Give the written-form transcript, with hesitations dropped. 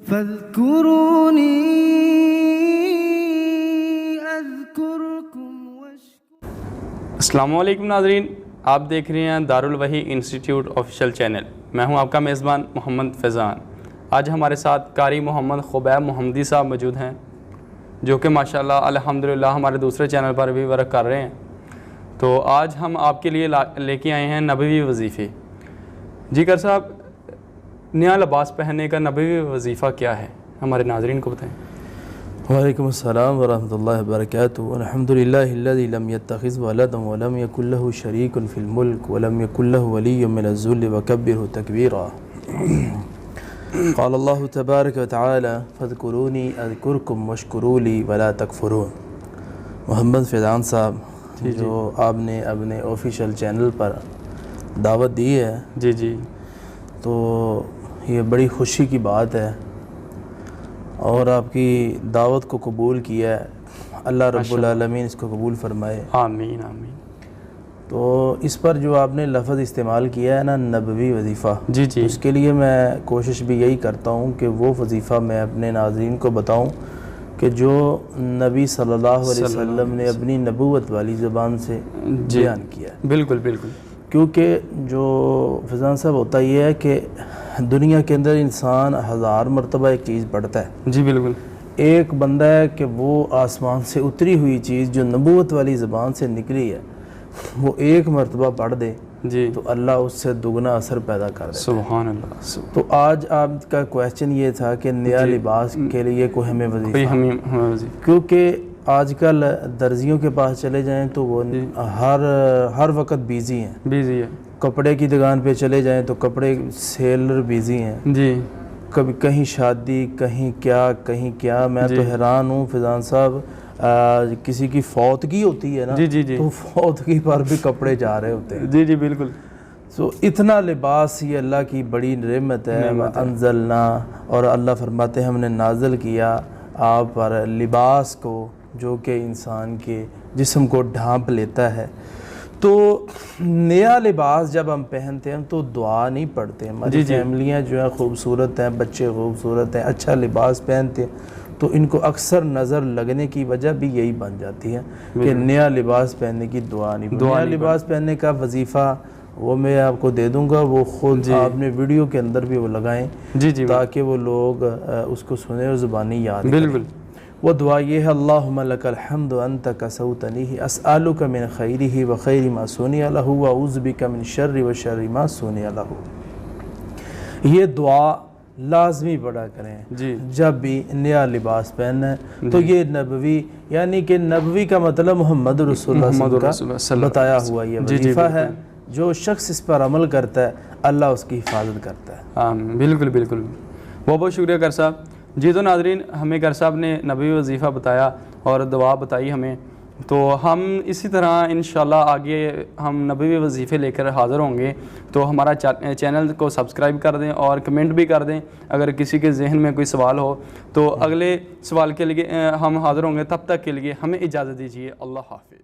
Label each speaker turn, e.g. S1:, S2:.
S1: فاذكروني اذكركم
S2: السلام علیکم ناظرین، آپ دیکھ رہے ہیں دارالوحی انسٹیٹیوٹ آفیشیل چینل۔ میں ہوں آپ کا میزبان محمد فیضان۔ آج ہمارے ساتھ قاری محمد خبیب محمدی صاحب موجود ہیں، جو کہ ماشاءاللہ الحمدللہ ہمارے دوسرے چینل پر بھی ورک کر رہے ہیں۔ تو آج ہم آپ کے لیے لے کے آئے ہیں نبوی وظیفے۔ جی قاری صاحب، نیا لباس پہننے کا نبوی وظیفہ کیا ہے، ہمارے ناظرین کو بتائیں۔
S3: وعلیکم السلام ورحمۃ اللہ وبرکاتہ۔ الحمدللہ الذی لم یتخذ ولدا ولم یکن له شریک فی الملک ولم یکن له ولی من الذل وکبرہ تکبیرا۔ قال اللہ تبارک وتعالی فاذکرونی اذکرکم واشکروا لی ولا تکفرون۔ محمد فیضان صاحب جو آپ نے اپنے آفیشیل چینل پر دعوت دی ہے،
S2: جی
S3: تو یہ بڑی خوشی کی بات ہے، اور آپ کی دعوت کو قبول کیا ہے۔ اللہ رب العالمین اس کو قبول فرمائے،
S2: آمین آمین۔
S3: تو اس پر جو آپ نے لفظ استعمال کیا ہے نا، نبوی وظیفہ،
S2: جی
S3: اس کے لیے میں کوشش بھی یہی کرتا ہوں کہ وہ وظیفہ میں اپنے ناظرین کو بتاؤں کہ جو نبی صلی اللہ علیہ وسلم نے اپنی نبوت والی زبان سے بیان کیا ہے۔
S2: بالکل بالکل،
S3: کیونکہ جو فیضان صاحب ہوتا یہ ہے کہ دنیا کے اندر انسان 1000 مرتبہ ایک چیز پڑھتا ہے۔
S2: جی بالکل۔
S3: ایک بندہ ہے کہ وہ آسمان سے اتری ہوئی چیز جو نبوت والی زبان سے نکلی ہے وہ ایک مرتبہ پڑھ دے
S2: جی
S3: تو اللہ اس سے دگنا اثر پیدا کر دے۔
S2: سبحان اللہ۔
S3: تو آج آپ کا کویسچن یہ تھا کہ نیا لباس کے لیے کوئی ہمیں وظیفہ، کیونکہ آج کل درزیوں کے پاس چلے جائیں تو وہ ہر وقت بیزی ہیں، کپڑے کی دکان پہ چلے جائیں تو کپڑے سیلر بیزی ہیں
S2: جی،
S3: کبھی کہیں شادی کہیں کیا میں تو حیران ہوں فیضان صاحب، کسی کی فوتگی ہوتی ہے نا تو فوتگی پر بھی کپڑے جا رہے ہوتے ہیں۔
S2: جی بالکل۔
S3: سو اتنا لباس یہ اللہ کی بڑی نعمت ہے، انزلنا، اور اللہ فرماتے ہیں ہم نے نازل کیا آپ پر لباس کو جو کہ انسان کے جسم کو ڈھانپ لیتا ہے۔ تو نیا لباس جب ہم پہنتے ہیں تو دعا نہیں پڑھتے، ہماری فیملیاں جو ہیں خوبصورت ہیں، بچے خوبصورت ہیں، اچھا لباس پہنتے ہیں تو ان کو اکثر نظر لگنے کی وجہ بھی یہی بن جاتی ہے کہ نیا لباس پہننے کی دعا نہیں۔ نیا لباس پہننے کا وظیفہ وہ میں آپ کو دے دوں گا، وہ خود آپ نے ویڈیو کے اندر بھی وہ لگائیں تاکہ وہ لوگ اس کو سنیں اور زبانی یاد کریں۔ وہ دعا یہ ہے، اللہم لک الحمد انت کسوتنیہ اسألک من خیرہ وخیر ما صنع لہ واعوذ بک من شر وشر ما صنع لہ۔ یہ دعا لازمی پڑھا کریں جب بھی نیا لباس پہننا ہے۔ تو یہ نبوی، یعنی کہ نبوی کا مطلب محمد رسول اللہ صلی اللہ علیہ وسلم کا بتایا ہوا یہ وظیفہ ہے، جو شخص اس پر عمل کرتا ہے اللہ اس کی حفاظت کرتا ہے۔
S2: بالکل بالکل، بہت شکریہ قاری صاحب۔ جی تو ناظرین، ہمیں قاری صاحب نے نبوی وظیفہ بتایا اور دعا بتائی ہمیں، تو ہم اسی طرح انشاءاللہ آگے ہم نبوی وظیفے لے کر حاضر ہوں گے۔ تو ہمارا چینل کو سبسکرائب کر دیں اور کمنٹ بھی کر دیں، اگر کسی کے ذہن میں کوئی سوال ہو تو اگلے سوال کے لیے ہم حاضر ہوں گے۔ تب تک کے لیے ہمیں اجازت دیجیے، اللہ حافظ۔